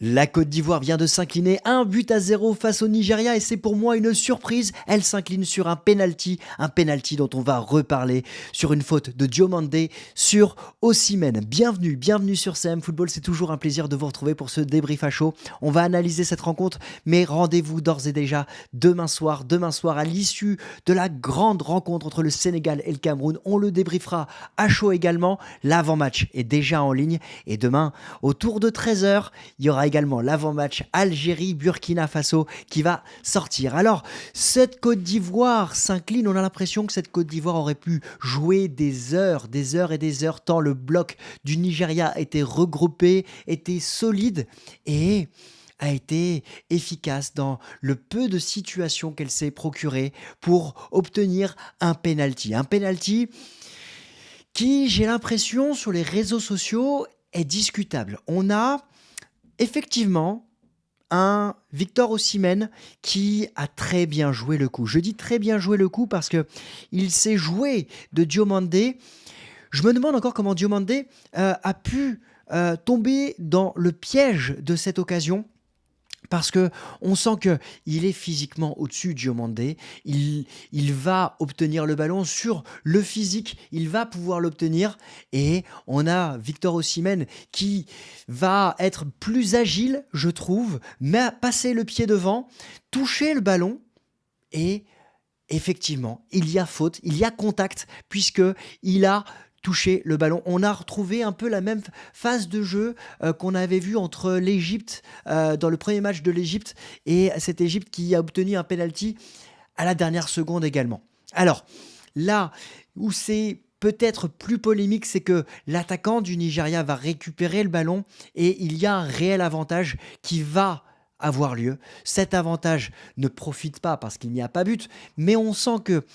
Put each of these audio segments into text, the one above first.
La Côte d'Ivoire vient de s'incliner 1-0 face au Nigeria et c'est pour moi une surprise. Elle s'incline sur un penalty dont on va reparler, sur une faute de Diomandé sur Osimhen. Bienvenue sur CM Football, c'est toujours un plaisir de vous retrouver pour ce débrief à chaud. On va analyser cette rencontre, mais rendez-vous d'ores et déjà demain soir à l'issue de la grande rencontre entre le Sénégal et le Cameroun. On le débriefera à chaud également. L'avant-match est déjà en ligne et demain, autour de 13h, il y aura également l'avant-match Algérie-Burkina Faso qui va sortir. Alors, cette Côte d'Ivoire s'incline. On a l'impression que cette Côte d'Ivoire aurait pu jouer des heures et des heures tant le bloc du Nigeria était regroupé, était solide et a été efficace dans le peu de situations qu'elle s'est procurées pour obtenir un penalty. Un penalty qui, j'ai l'impression, sur les réseaux sociaux est discutable. On a effectivement un Victor Osimhen qui a très bien joué le coup. Je dis très bien joué le coup parce qu'il s'est joué de Diomandé. Je me demande encore comment Diomandé a pu tomber dans le piège de cette occasion. Parce qu'on sent qu'il est physiquement au-dessus de Diomandé, il va obtenir le ballon sur le physique, il va pouvoir l'obtenir et on a Victor Osimhen qui va être plus agile, je trouve, mais passer le pied devant, toucher le ballon et effectivement, il y a faute, il y a contact puisqu'il a toucher le ballon. On a retrouvé un peu la même phase de jeu qu'on avait vu entre l'Égypte, dans le premier match de l'Égypte, et cette Égypte qui a obtenu un penalty à la dernière seconde également. Alors, là où c'est peut-être plus polémique, c'est que l'attaquant du Nigeria va récupérer le ballon et il y a un réel avantage qui va avoir lieu. Cet avantage ne profite pas parce qu'il n'y a pas but, mais on sent que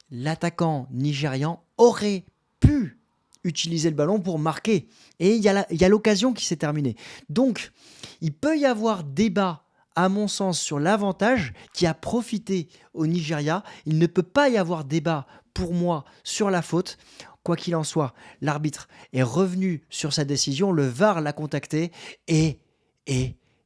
l'attaquant nigérian aurait pu utiliser le ballon pour marquer. Et il y a l'occasion qui s'est terminée. Donc, il peut y avoir débat, à mon sens, sur l'avantage qui a profité au Nigeria. Il ne peut pas y avoir débat, pour moi, sur la faute. Quoi qu'il en soit, l'arbitre est revenu sur sa décision. Le VAR l'a contacté et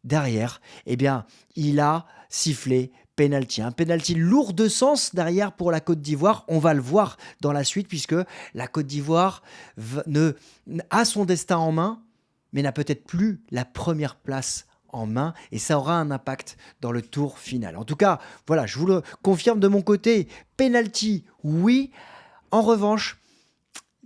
derrière, eh bien, il a sifflé penalty. Un penalty lourd de sens derrière pour la Côte d'Ivoire. On va le voir dans la suite puisque la Côte d'Ivoire a son destin en main, mais n'a peut-être plus la première place en main et ça aura un impact dans le tour final. En tout cas, voilà, je vous le confirme de mon côté, penalty, oui. En revanche,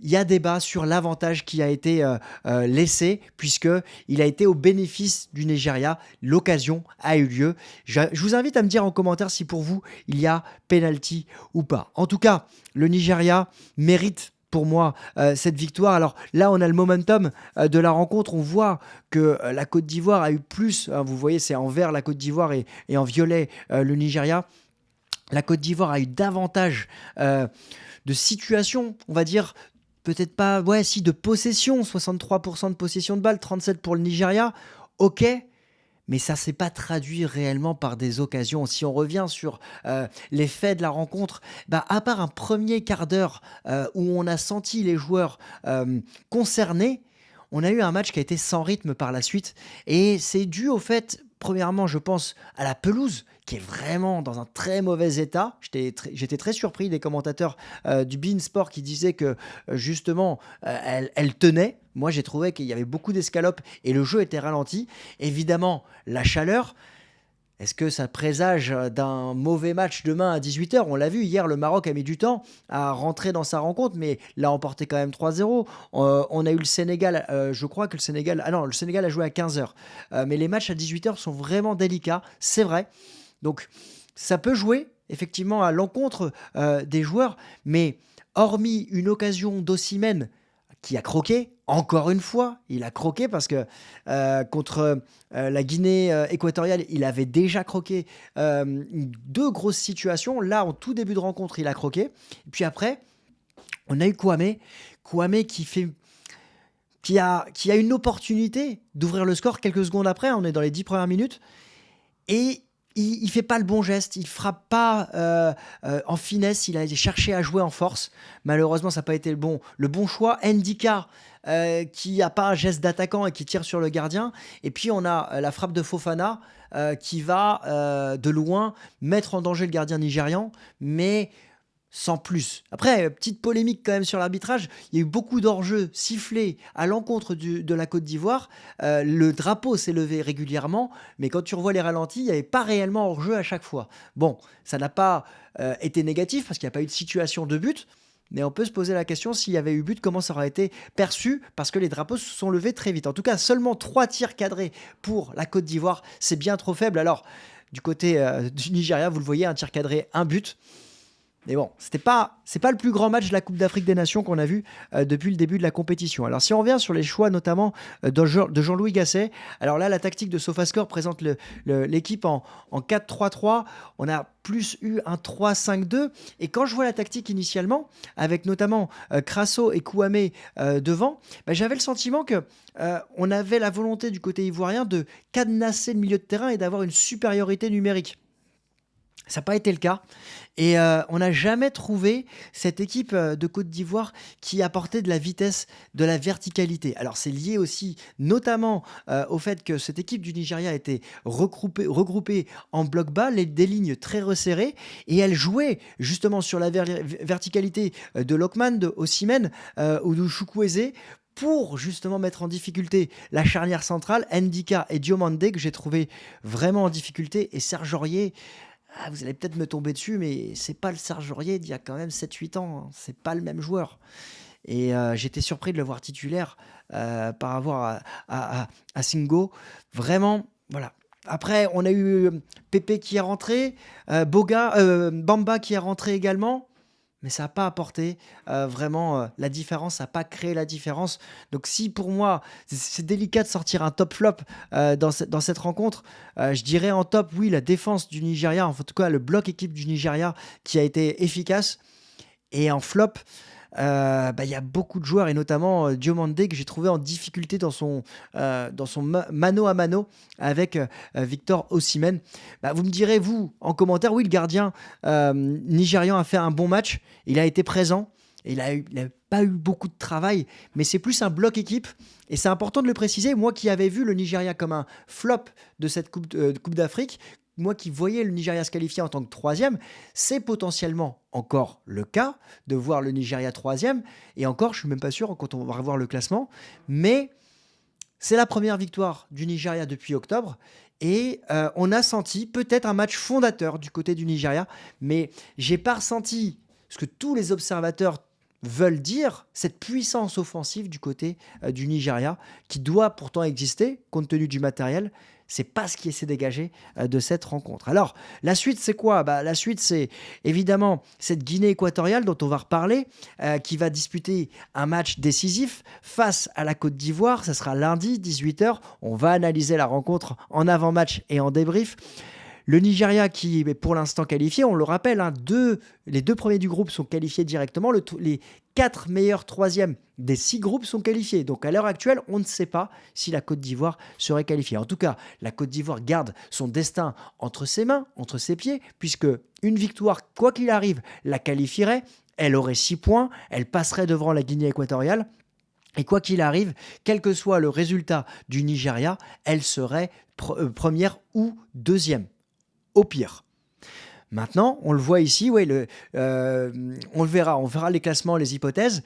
il y a débat sur l'avantage qui a été laissé puisqu'il a été au bénéfice du Nigeria. L'occasion a eu lieu. Je vous invite à me dire en commentaire si pour vous, il y a penalty ou pas. En tout cas, le Nigeria mérite pour moi cette victoire. Alors là, on a le momentum de la rencontre. On voit que la Côte d'Ivoire a eu plus. Vous voyez, c'est en vert la Côte d'Ivoire et en violet le Nigeria. La Côte d'Ivoire a eu davantage de situations, on va dire, peut-être pas, ouais, si, de possession, 63% de possession de balle, 37% pour le Nigeria, ok, mais ça ne s'est pas traduit réellement par des occasions. Si on revient sur les faits de la rencontre, à part un premier quart d'heure où on a senti les joueurs concernés, on a eu un match qui a été sans rythme par la suite, et c'est dû au fait, premièrement, je pense, à la pelouse, qui est vraiment dans un très mauvais état. J'étais très surpris des commentateurs du beIN Sport qui disaient que justement, elle tenait. Moi, j'ai trouvé qu'il y avait beaucoup d'escalopes et le jeu était ralenti. Évidemment, la chaleur. Est-ce que ça présage d'un mauvais match demain à 18h? On l'a vu hier, le Maroc a mis du temps à rentrer dans sa rencontre, mais l'a emporté quand même 3-0. On a eu le Sénégal, je crois que le Sénégal... Ah non, le Sénégal a joué à 15h. Mais les matchs à 18h sont vraiment délicats, c'est vrai. Donc, ça peut jouer, effectivement, à l'encontre des joueurs, mais hormis une occasion d'Osimhen qui a croqué, encore une fois, il a croqué parce que contre la Guinée équatoriale, il avait déjà croqué deux grosses situations. Là, en tout début de rencontre, il a croqué. Et puis après, on a eu Kwame qui a une opportunité d'ouvrir le score quelques secondes après. On est dans les 10 premières minutes. Et il fait pas le bon geste, il frappe pas en finesse, il a cherché à jouer en force. Malheureusement, ça n'a pas été le bon choix. Ndika, qui a pas un geste d'attaquant et qui tire sur le gardien. Et puis on a la frappe de Fofana qui va de loin mettre en danger le gardien nigérian, mais sans plus. Après, petite polémique quand même sur l'arbitrage, il y a eu beaucoup d'enjeux sifflés à l'encontre de la Côte d'Ivoire. Le drapeau s'est levé régulièrement, mais quand tu revois les ralentis, il n'y avait pas réellement hors-jeu à chaque fois. Bon, ça n'a pas été négatif parce qu'il n'y a pas eu de situation de but, mais on peut se poser la question s'il y avait eu but, comment ça aurait été perçu parce que les drapeaux se sont levés très vite. En tout cas, seulement 3 tirs cadrés pour la Côte d'Ivoire, c'est bien trop faible. Alors, du côté du Nigeria, vous le voyez, un tir cadré, un but. Mais bon, c'est pas le plus grand match de la Coupe d'Afrique des Nations qu'on a vu depuis le début de la compétition. Alors si on revient sur les choix notamment de Jean-Louis Gasset, alors là la tactique de SofaScore présente l'équipe en 4-3-3, on a plus eu un 3-5-2 et quand je vois la tactique initialement, avec notamment Crasso et Kouamé devant, bah, j'avais le sentiment que on avait la volonté du côté ivoirien de cadenasser le milieu de terrain et d'avoir une supériorité numérique. Ça n'a pas été le cas. Et on n'a jamais trouvé cette équipe de Côte d'Ivoire qui apportait de la vitesse, de la verticalité. Alors c'est lié aussi notamment au fait que cette équipe du Nigeria était regroupée en bloc bas, des lignes très resserrées, et elle jouait justement sur la verticalité de Lokman, de Osimhen ou de Chukwueze pour justement mettre en difficulté la charnière centrale, Ndika et Diomande, que j'ai trouvé vraiment en difficulté, et Serge Aurier. Vous allez peut-être me tomber dessus, mais c'est pas le Serge Aurier d'il y a quand même 7-8 ans. Hein. C'est pas le même joueur. Et j'étais surpris de le voir titulaire par rapport à Singo. Vraiment, voilà. Après, on a eu Pépé qui est rentré, Bamba qui est rentré également. Mais ça n'a pas apporté vraiment la différence, ça n'a pas créé la différence. Donc si pour moi, c'est délicat de sortir un top flop dans cette rencontre, je dirais en top, oui, la défense du Nigeria, en tout cas le bloc équipe du Nigeria qui a été efficace. Et en flop, bah, y a beaucoup de joueurs, et notamment Diomande, que j'ai trouvé en difficulté dans son mano à mano avec Victor Osimhen. Bah, vous me direz, vous, en commentaire, oui, le gardien nigérian a fait un bon match, il a été présent, et il n'a pas eu beaucoup de travail, mais c'est plus un bloc équipe, et c'est important de le préciser. Moi qui avais vu le Nigeria comme un flop de cette Coupe d'Afrique, moi qui voyais le Nigeria se qualifier en tant que troisième, c'est potentiellement encore le cas de voir le Nigeria troisième. Et encore, je ne suis même pas sûr quand on va revoir le classement. Mais c'est la première victoire du Nigeria depuis octobre. Et on a senti peut-être un match fondateur du côté du Nigeria. Mais j'ai pas ressenti ce que tous les observateurs veulent dire, cette puissance offensive du côté du Nigeria, qui doit pourtant exister compte tenu du matériel. C'est pas ce qui s'est dégagé de cette rencontre. Alors, la suite, c'est quoi? La suite, c'est évidemment cette Guinée équatoriale dont on va reparler, qui va disputer un match décisif face à la Côte d'Ivoire. Ça sera lundi, 18h. On va analyser la rencontre en avant-match et en débrief. Le Nigeria qui est pour l'instant qualifié, on le rappelle, hein, les 2 premiers du groupe sont qualifiés directement. Les 4 meilleurs troisièmes des 6 groupes sont qualifiés. Donc à l'heure actuelle, on ne sait pas si la Côte d'Ivoire serait qualifiée. En tout cas, la Côte d'Ivoire garde son destin entre ses mains, entre ses pieds, puisque une victoire, quoi qu'il arrive, la qualifierait. Elle aurait 6 points, elle passerait devant la Guinée équatoriale. Et quoi qu'il arrive, quel que soit le résultat du Nigeria, elle serait première ou deuxième. Au pire. Maintenant, on le voit ici, ouais, on le verra, on verra les classements, les hypothèses.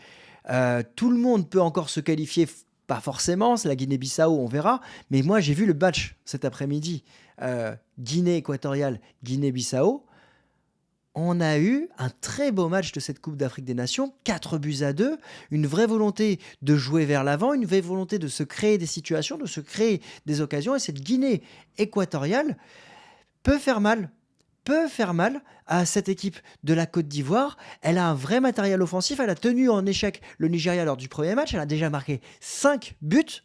Tout le monde peut encore se qualifier, pas forcément, c'est la Guinée-Bissau, on verra. Mais moi, j'ai vu le match cet après-midi, Guinée équatoriale, Guinée-Bissau. On a eu un très beau match de cette Coupe d'Afrique des Nations, 4-2, une vraie volonté de jouer vers l'avant, une vraie volonté de se créer des situations, de se créer des occasions. Et cette Guinée équatoriale peut faire mal à cette équipe de la Côte d'Ivoire. Elle a un vrai matériel offensif. Elle a tenu en échec le Nigeria lors du premier match. Elle a déjà marqué 5 buts.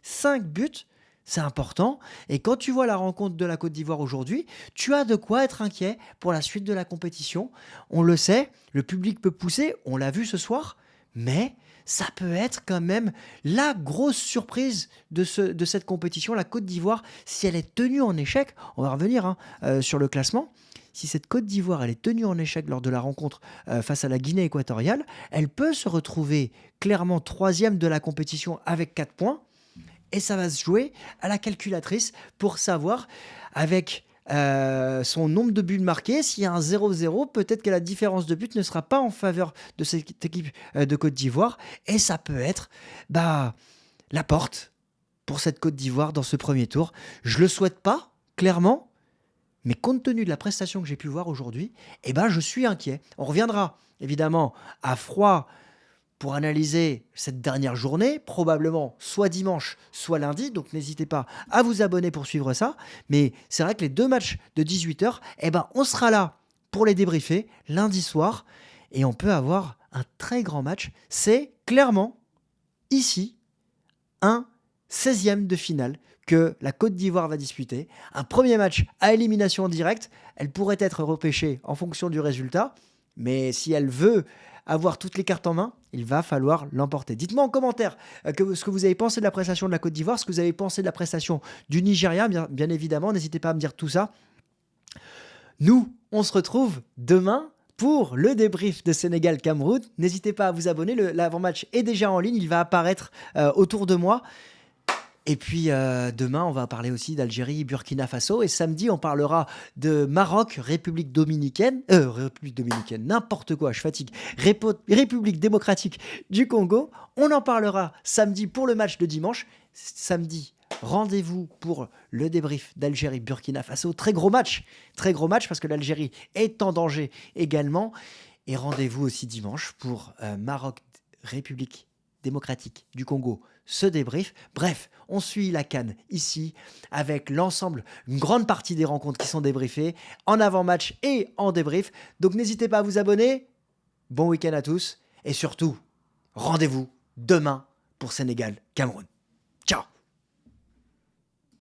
5 buts, c'est important. Et quand tu vois la rencontre de la Côte d'Ivoire aujourd'hui, tu as de quoi être inquiet pour la suite de la compétition. On le sait, le public peut pousser. On l'a vu ce soir. Mais ça peut être quand même la grosse surprise de cette compétition, la Côte d'Ivoire, si elle est tenue en échec, on va revenir sur le classement, si cette Côte d'Ivoire elle est tenue en échec lors de la rencontre face à la Guinée équatoriale, elle peut se retrouver clairement troisième de la compétition avec 4 points, et ça va se jouer à la calculatrice pour savoir, avec son nombre de buts marqués, s'il y a un 0-0, peut-être que la différence de but ne sera pas en faveur de cette équipe de Côte d'Ivoire, et ça peut être la porte pour cette Côte d'Ivoire dans ce premier tour. Je le souhaite pas, clairement, mais compte tenu de la prestation que j'ai pu voir aujourd'hui, je suis inquiet. On reviendra évidemment à froid pour analyser cette dernière journée, probablement soit dimanche, soit lundi. Donc n'hésitez pas à vous abonner pour suivre ça. Mais c'est vrai que les 2 matchs de 18h, on sera là pour les débriefer lundi soir. Et on peut avoir un très grand match. C'est clairement, ici, un 16e de finale que la Côte d'Ivoire va disputer. Un premier match à élimination directe. Elle pourrait être repêchée en fonction du résultat. Mais si elle veut avoir toutes les cartes en main, il va falloir l'emporter. Dites-moi en commentaire ce que vous avez pensé de la prestation de la Côte d'Ivoire, ce que vous avez pensé de la prestation du Nigeria, bien évidemment. N'hésitez pas à me dire tout ça. Nous, on se retrouve demain pour le débrief de Sénégal-Cameroun. N'hésitez pas à vous abonner. L'avant-match est déjà en ligne. Il va apparaître autour de moi. Et puis demain, on va parler aussi d'Algérie, Burkina Faso. Et samedi, on parlera de Maroc, République dominicaine, n'importe quoi, je fatigue. République démocratique du Congo. On en parlera samedi pour le match de dimanche. Samedi, rendez-vous pour le débrief d'Algérie, Burkina Faso. Très gros match parce que l'Algérie est en danger également. Et rendez-vous aussi dimanche pour Maroc, République démocratique du Congo, ce débrief. Bref, on suit la CAN ici avec l'ensemble, une grande partie des rencontres qui sont débriefées en avant-match et en débrief. Donc n'hésitez pas à vous abonner. Bon week-end à tous et surtout, rendez-vous demain pour Sénégal-Cameroun.